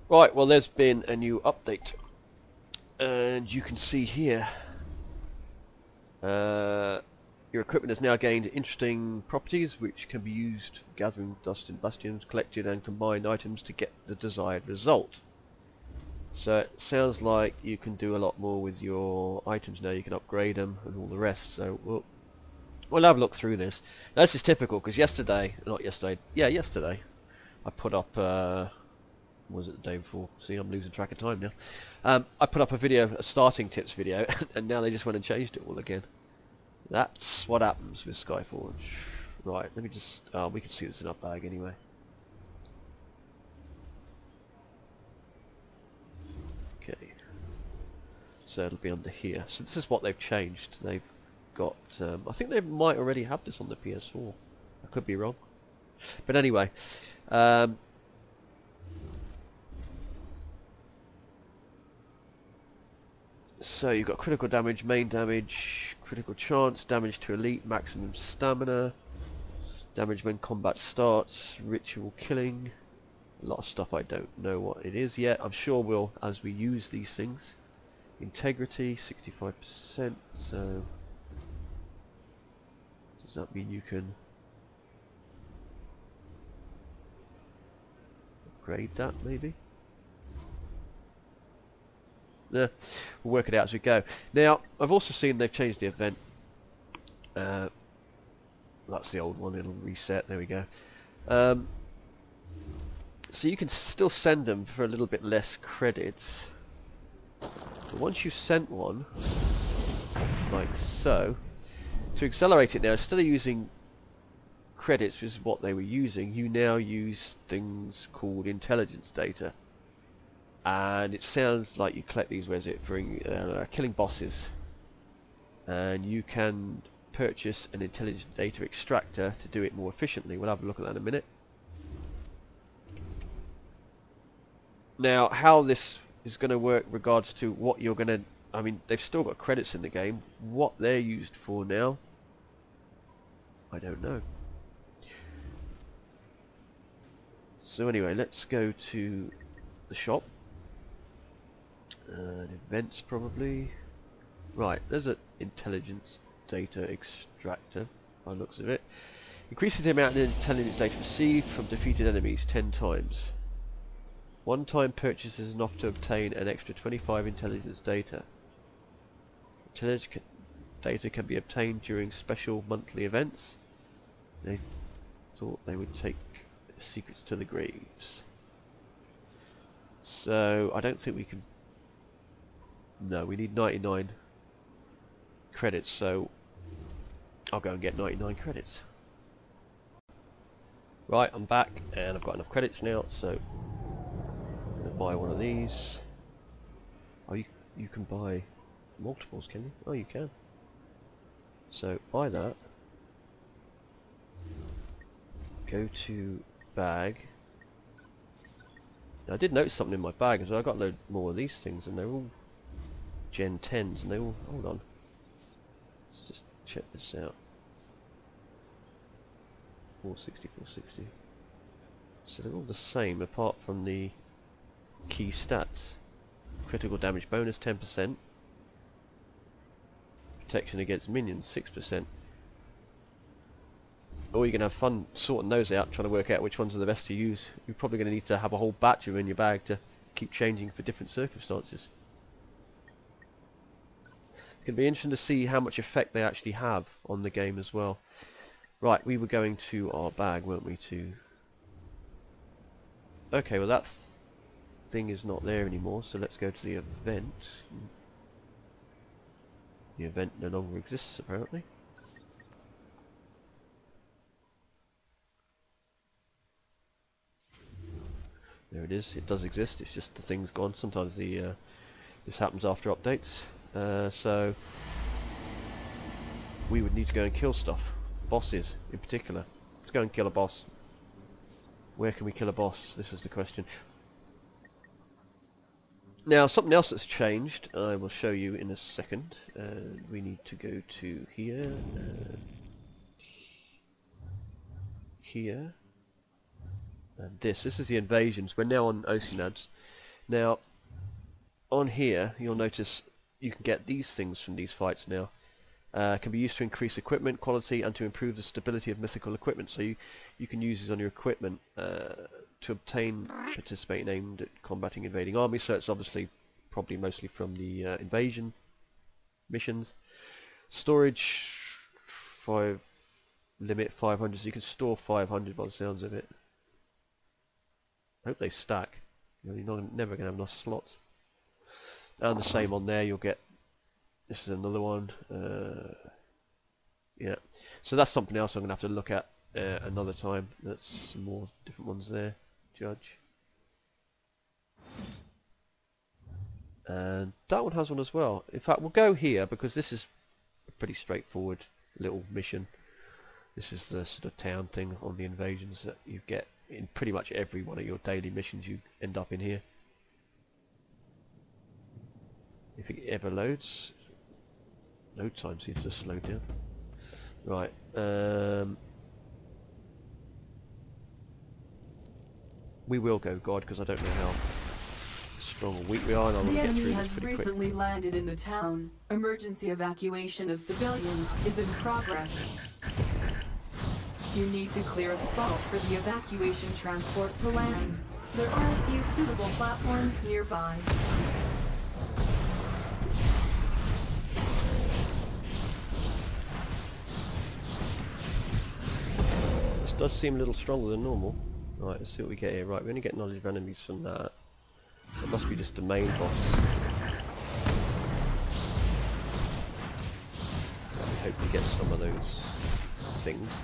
Right, well there's been a new update, and you can see here your equipment has now gained interesting properties which can be used for gathering dust in bastions, collected and combined items to get the desired result. So it sounds like you can do a lot more with your items now. You can upgrade them and all the rest. So we'll have a look through this. Now, this is typical because yesterday I put up was it the day before? See, I'm losing track of time now. I put up a starting tips video and now they just went and changed it all again. That's what happens with Skyforge. Right, let me just we can see this in our bag anyway. Okay, so it'll be under here. So this is what they've changed. They've got I think they might already have this on the PS4. I could be wrong, but anyway, so you've got critical damage, main damage, critical chance, damage to elite, maximum stamina, damage when combat starts, ritual killing. A lot of stuff I don't know what it is yet. I'm sure we'll as we use these things. Integrity 65%, so does that mean you can upgrade that maybe? Yeah, we'll work it out as we go. Now I've also seen they've changed the event. That's the old one, it'll reset, there we go. So you can still send them for a little bit less credits. But once you've sent one, like so, to accelerate it now, instead of using credits, which is what they were using, you now use things called intelligence data. And it sounds like you collect these, where is it, for killing bosses. And you can purchase an intelligence data extractor to do it more efficiently. We'll have a look at that in a minute. Now, how this is going to work regards to what you're going to... I mean, they've still got credits in the game. What they're used for now, I don't know. So anyway, let's go to the shop. Events probably. Right, there's an intelligence data extractor by the looks of it. Increases the amount of intelligence data received from defeated enemies 10 times. One-time purchase is enough to obtain an extra 25 intelligence data. Intelligence data can be obtained during special monthly events. They thought they would take secrets to the graves. So I don't think we can... No, we need 99 credits, so I'll go and get 99 credits. Right, I'm back and I've got enough credits now, so I'm going to buy one of these. Oh, you can buy multiples, can you? Oh, you can. So buy that. Go to bag. Now, I did notice something in my bag as well. I got a load more of these things, and they're all Gen 10s, and they all... Hold on. Let's just check this out. 460, 460. So they're all the same, apart from the key stats. Critical damage bonus 10%. Protection against minions 6%. Or you can have fun sorting those out, trying to work out which ones are the best to use. You're probably going to need to have a whole batch of them in your bag to keep changing for different circumstances. It's going to be interesting to see how much effect they actually have on the game as well. Right, we were going to our bag, weren't we, to... Okay, well that thing is not there anymore, so let's go to the event. The event no longer exists, apparently. There it is, it does exist, it's just the thing's gone. Sometimes the this happens after updates. So we would need to go and kill stuff. Bosses, in particular. Let's go and kill a boss. Where can we kill a boss? This is the question. Now, something else that's changed, I will show you in a second. We need to go to here, here, and this. This is the invasions. We're now on Oceanads. Now, on here, you'll notice you can get these things from these fights now. Can be used to increase equipment quality and to improve the stability of mythical equipment. So you can use these on your equipment to obtain participating aimed at combating invading armies. So it's obviously probably mostly from the invasion missions. Storage 5 limit 500, so you can store 500 by the sounds of it. I hope they stack. You're never going to have enough slots. And the same on there, you'll get. This is another one. Yeah, so that's something else I'm going to have to look at another time. That's some more different ones there. Judge. And that one has one as well. In fact, we'll go here because this is a pretty straightforward little mission. This is the sort of town thing on the invasions that you get in pretty much every one of your daily missions. You end up in here. If it ever loads. Load time seems to slow down. Right. We will go God because I don't know how strong or weak we are, and I want to get through this pretty quick. The enemy has recently landed in the town. Emergency evacuation of civilians is in progress. You need to clear a spot for the evacuation transport to land. There are a few suitable platforms nearby. This does seem a little stronger than normal. Right, let's see what we get here. Right, we only get knowledge of enemies from that. So it must be just the main boss. I hope to get some of those things.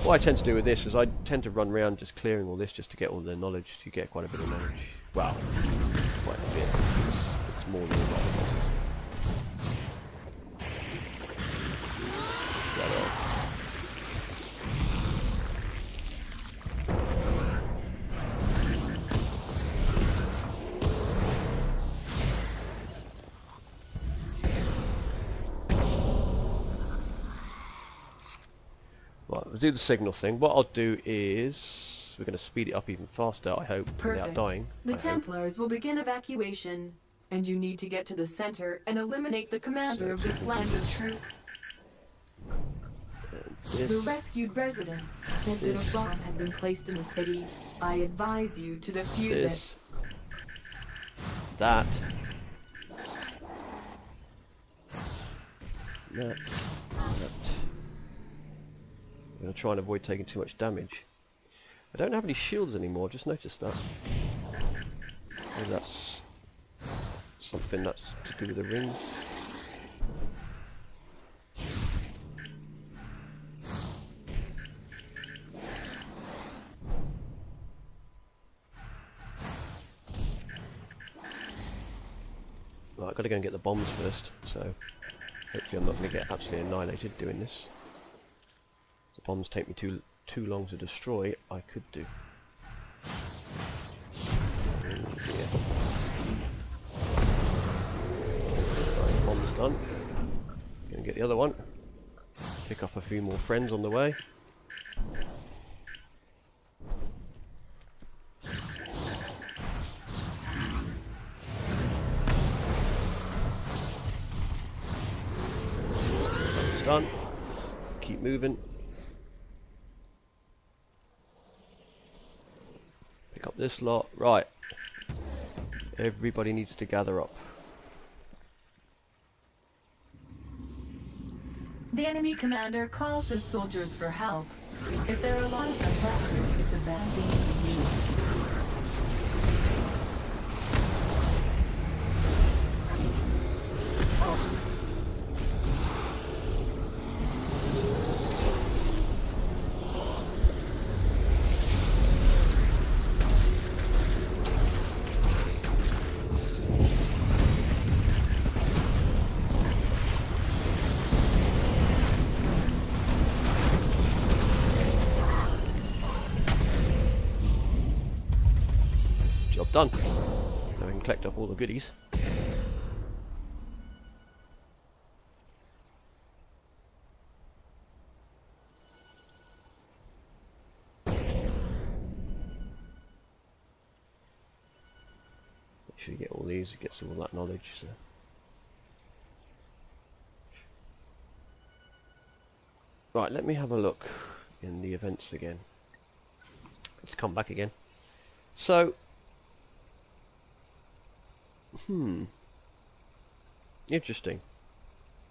What I tend to do with this is I tend to run around just clearing all this just to get all the knowledge. You get quite a bit of knowledge. Well, quite a bit. It's more than a lot of bosses. Right, we'll do the signal thing. What I'll do is we're going to speed it up even faster, I hope, without dying. The Templars will begin evacuation, and you need to get to the center and eliminate the commander of this landing troop. The rescued residents said that a bomb had been placed in the city. I advise you to defuse it. That. I'm going to try and avoid taking too much damage. I don't have any shields anymore, just noticed that. Maybe that's something that's to do with the rings. Right, I've got to go and get the bombs first, so hopefully I'm not going to get absolutely annihilated doing this. If the bombs take me too long to destroy, I could do. Yeah. Right, bomb's done. Gonna get the other one. Pick up a few more friends on the way. Done. Keep moving. Pick up this lot. Right. Everybody needs to gather up. The enemy commander calls his soldiers for help. If there are a lot of them left, it's a bad day for you. Job done. Now we can collect up all the goodies. sure you get all these, it gets all that knowledge. So. Right, let me have a look in the events again. Let's come back again. So, interesting.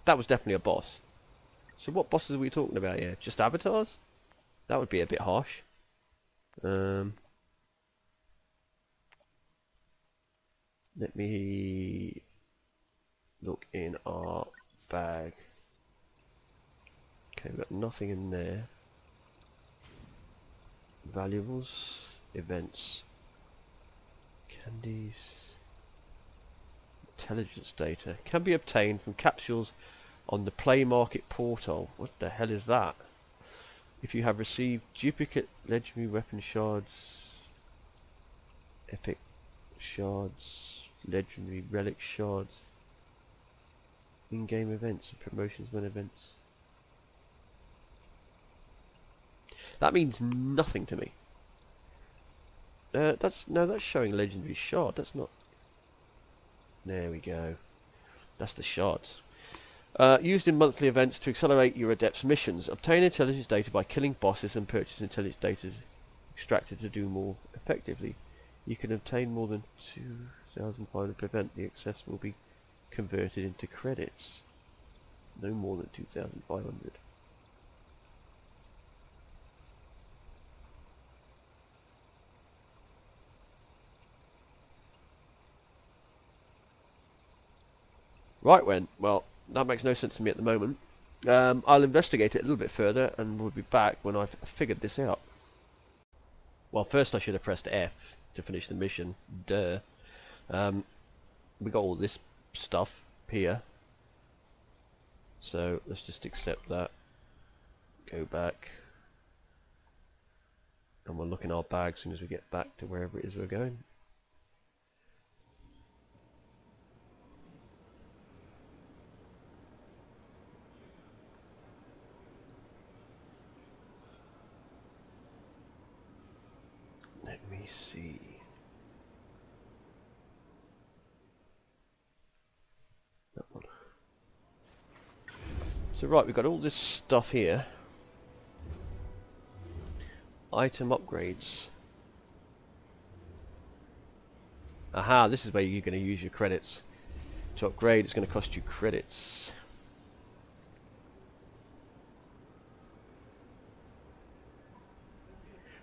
That was definitely a boss. So what bosses are we talking about here? Just avatars? That would be a bit harsh. Let me look in our bag. Okay, we've got nothing in there. Valuables, events, candies, intelligence data. Can be obtained from capsules on the Play Market portal. What the hell is that? If you have received duplicate legendary weapon shards, epic shards, legendary relic shards, in-game events and promotions when events. That means nothing to me. That's showing legendary shard. That's not. There we go. That's the shards. Used in monthly events to accelerate your adept's missions. Obtain intelligence data by killing bosses and purchase intelligence data extracted to do more effectively. You can obtain more than 2,500 per event. The excess will be converted into credits. No more than 2,500. Right, well, that makes no sense to me at the moment. I'll investigate it a little bit further and we'll be back when I've figured this out. Well, first I should have pressed F to finish the mission. Duh. We got all this stuff here. So let's just accept that. Go back. And we'll look in our bag as soon as we get back to wherever it is we're going. Let me see. That one. So right, we've got all this stuff here. Item upgrades. Aha, this is where you're going to use your credits. To upgrade, it's going to cost you credits.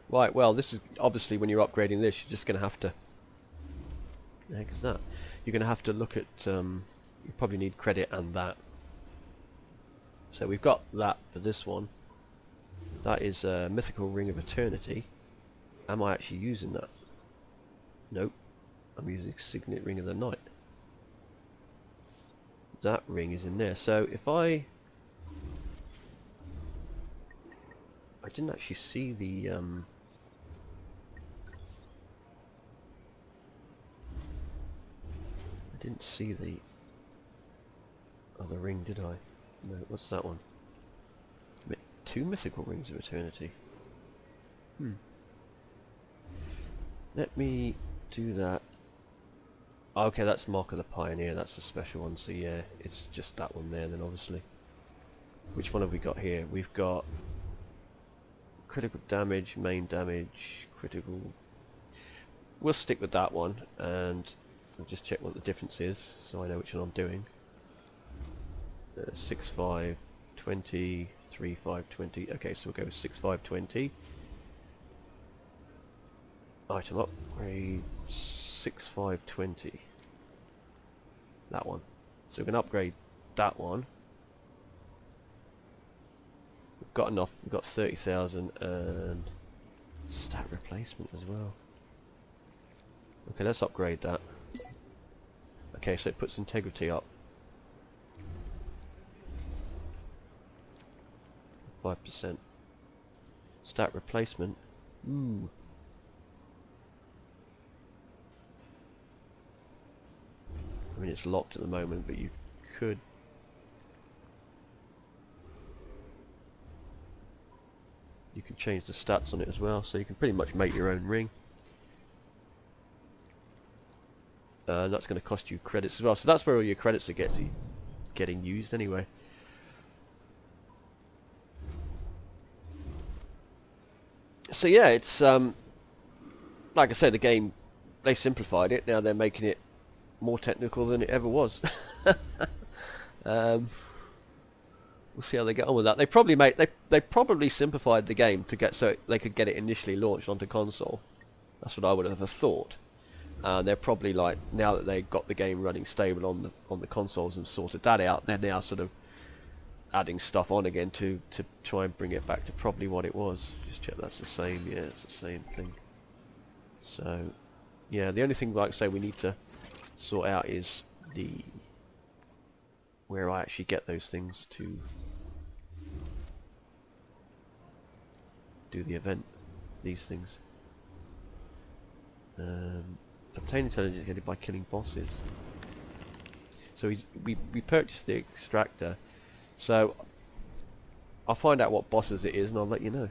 Right, well, this is obviously when you're upgrading this, you're just going to have to. What the heck is that? You're going to have to look at. You probably need credit and that. So we've got that for this one. That is a Mythical Ring of Eternity. Am I actually using that? Nope. I'm using Signet Ring of the Night. That ring is in there. So if I didn't actually see the I didn't see the other ring, did I? No, what's that one? Two Mythical Rings of Eternity. Let me do that. Okay, that's Mark of the Pioneer, that's the special one, so yeah, it's just that one there then obviously. Which one have we got here? We've got critical damage, main damage, critical. We'll stick with that one and I'll just check what the difference is so I know which one I'm doing. 6, 5, 20, 3, 5, 20. Okay, so we'll go with 6, 5, 20. Item upgrade 6, 5, 20. That one. So we're going to upgrade that one. We've got enough. We've got 30,000 and stat replacement as well. Okay, let's upgrade that. Okay, so it puts integrity up. 5%. Stat replacement. Ooh. I mean, it's locked at the moment, but you could. You can change the stats on it as well, so you can pretty much make your own ring. and that's going to cost you credits as well. So that's where all your credits are getting used anyway. So yeah, it's like I said, the game, they simplified it. Now they're making it more technical than it ever was. We'll see how they get on with that. They probably simplified the game to get so they could get it initially launched onto console. That's what I would have thought. They're probably like, now that they've got the game running stable on the consoles and sorted that out, they're now sort of adding stuff on again to try and bring it back to probably what it was. Just check that's the same. Yeah, it's the same thing. So yeah, the only thing, like I say, we need to sort out is where I actually get those things to do the event. These things. Obtain intelligence gained by killing bosses. So we purchased the Extractor. So I'll find out what bosses it is and I'll let you know.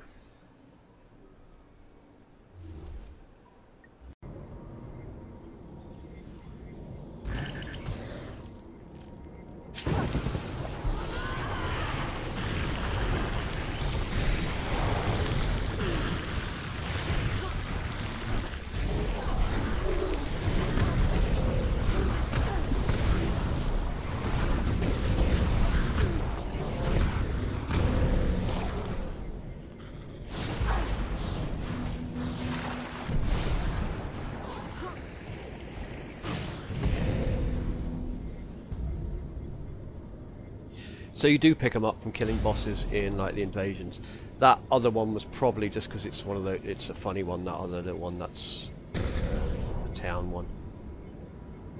So you do pick them up from killing bosses in like the invasions. That other one was probably just because it's one of the, it's a funny one. That other one, that's a town one.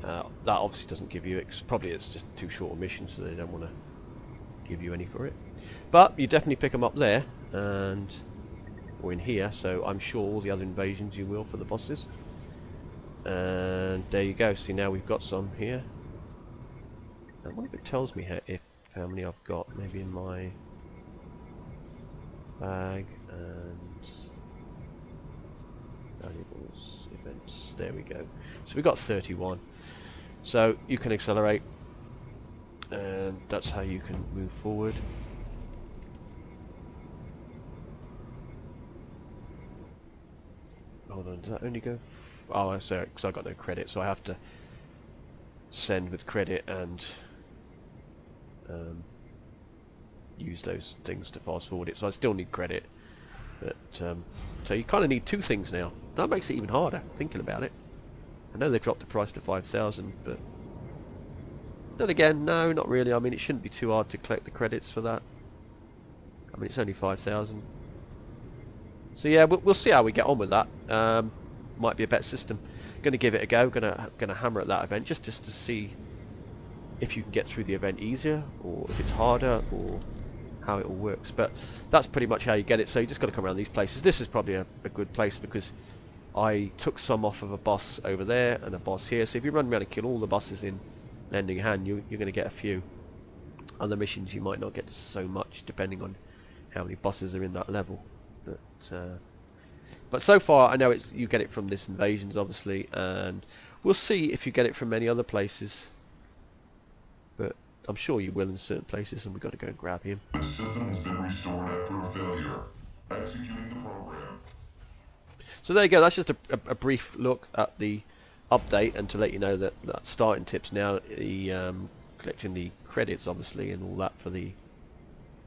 That obviously doesn't give you. Probably it's just too short a mission, so they don't want to give you any for it. But you definitely pick them up there, and or in here. So I'm sure all the other invasions you will for the bosses. And there you go. See, now we've got some here. I wonder if it tells me how many I've got, maybe in my bag and valuables, events, there we go. So we've got 31. So you can accelerate, and that's how you can move forward. Hold on, does that only go? Oh, sorry, because I've got no credit, so I have to send with credit and use those things to fast forward it, so I still need credit. But so you kind of need two things now. That makes it even harder thinking about it. I know they've dropped the price to 5,000, but then again, no, not really. I mean, it shouldn't be too hard to collect the credits for that. I mean, it's only 5,000. So yeah, we'll see how we get on with that. Might be a better system. Going to give it a go. Going to hammer at that event just to see if you can get through the event easier, or if it's harder, or how it all works. But that's pretty much how you get it. So you just got to come around these places. This is probably a good place because I took some off of a boss over there and a boss here. So if you run around and kill all the bosses in lending a hand, you're going to get a few. Other missions you might not get so much, depending on how many bosses are in that level. But so far I know you get it from this invasions, obviously, and we'll see if you get it from many other places. But I'm sure you will in certain places, and we've got to go and grab him. The system has been restored after a failure. Executing the program. So there you go. That's just a brief look at the update, and to let you know that starting tips now, the collecting the credits obviously and all that for the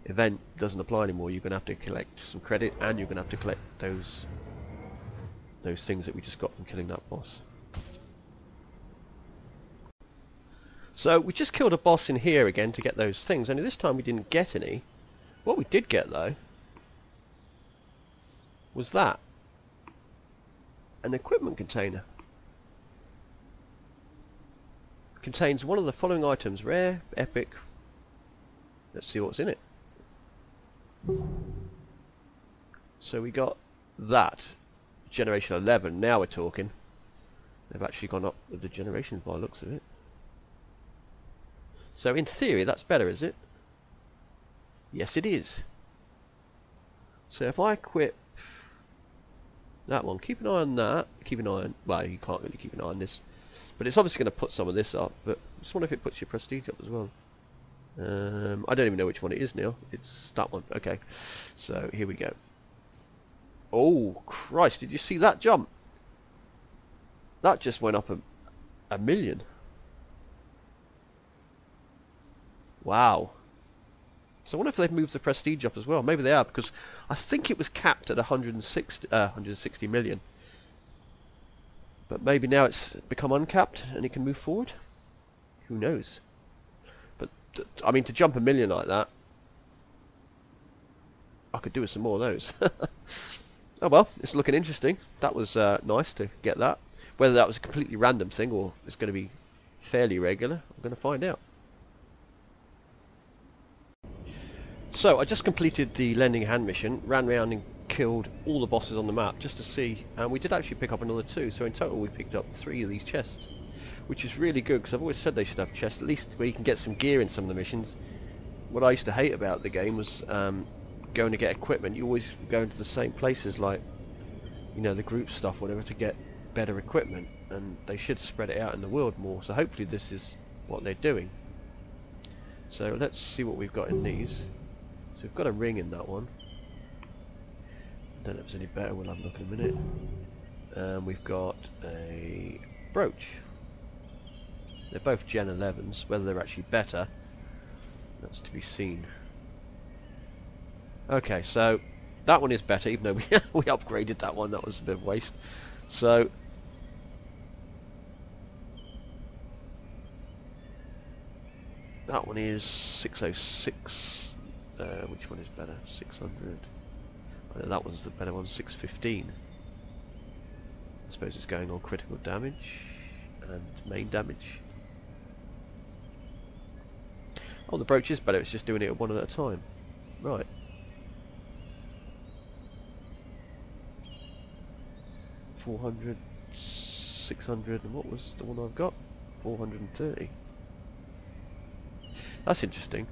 event doesn't apply anymore. You're going to have to collect some credit, and you're going to have to collect those things that we just got from killing that boss. So we just killed a boss in here again to get those things, only this time we didn't get any. What we did get though was that, an equipment container. Contains one of the following items: rare, epic. Let's see what's in it. So we got that. Generation 11, now we're talking. They've actually gone up with the generations by the looks of it. So in theory that's better, is it? Yes it is. So if I equip that one, keep an eye on that, keep an eye on, well, you can't really keep an eye on this. But it's obviously going to put some of this up, but I just wonder if it puts your prestige up as well. I don't even know which one it is now. It's that one. Okay, so here we go. Oh Christ, did you see that jump? That just went up a million. Wow. So I wonder if they've moved the prestige up as well. Maybe they have, because I think it was capped at 160 million. But maybe now it's become uncapped and it can move forward. Who knows? But I mean, to jump a million like that, I could do with some more of those. Oh well, it's looking interesting. That was nice to get that. Whether that was a completely random thing or it's going to be fairly regular, I'm going to find out. So I just completed the lending hand mission, ran around and killed all the bosses on the map just to see, and we did actually pick up another 2, so in total we picked up 3 of these chests, which is really good because I've always said they should have chests, at least where you can get some gear in some of the missions. What I used to hate about the game was going to get equipment. You always go into the same places, like, you know, the group stuff, whatever, to get better equipment, and they should spread it out in the world more, so hopefully this is what they're doing. So let's see what we've got in these. So we've got a ring in that one. Don't know if it's any better, we'll have a look in a minute. We've got a brooch. They're both Gen 11s, whether they're actually better, that's to be seen. Okay, so that one is better, even though we upgraded that one, that was a bit of waste. So that one is 606. Which one is better? 600. That one's the better one, 615. I suppose it's going on critical damage and main damage. Oh, the brooch is better, it's just doing it one at a time. Right. $400, 600, and what was the one I've got? 430. That's interesting.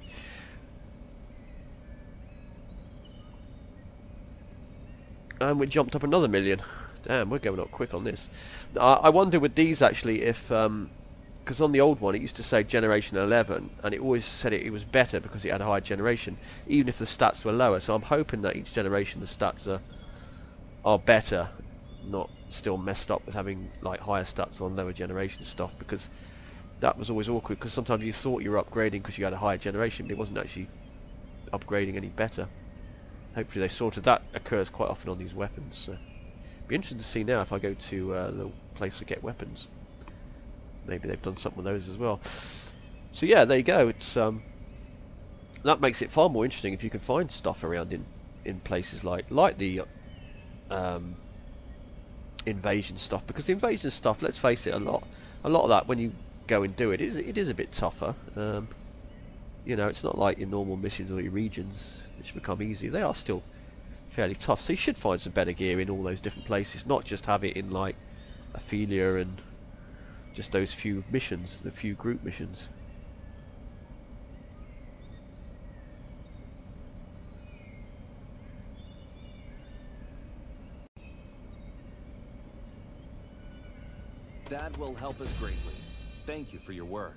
And we jumped up another million. Damn, we're going up quick on this. I wonder with these actually if, because on the old one it used to say generation 11, and it always said it was better because it had a higher generation, even if the stats were lower. So I'm hoping that each generation the stats are better, not still messed up with having like higher stats on lower generation stuff, because that was always awkward, because sometimes you thought you were upgrading because you had a higher generation, but it wasn't actually upgrading any better. Hopefully they sorted that. Occurs quite often on these weapons. So be interesting to see now if I go to the place to get weapons. Maybe they've done something with those as well. So yeah, there you go. It's that makes it far more interesting if you can find stuff around in places like the invasion stuff, because the invasion stuff, let's face it, a lot of that when you go and do it is a bit tougher. You know, it's not like your normal missions or your regions which become easy. They are still fairly tough, so you should find some better gear in all those different places, not just have it in like Ophelia and just those few missions, the few group missions. That will help us greatly. Thank you for your work.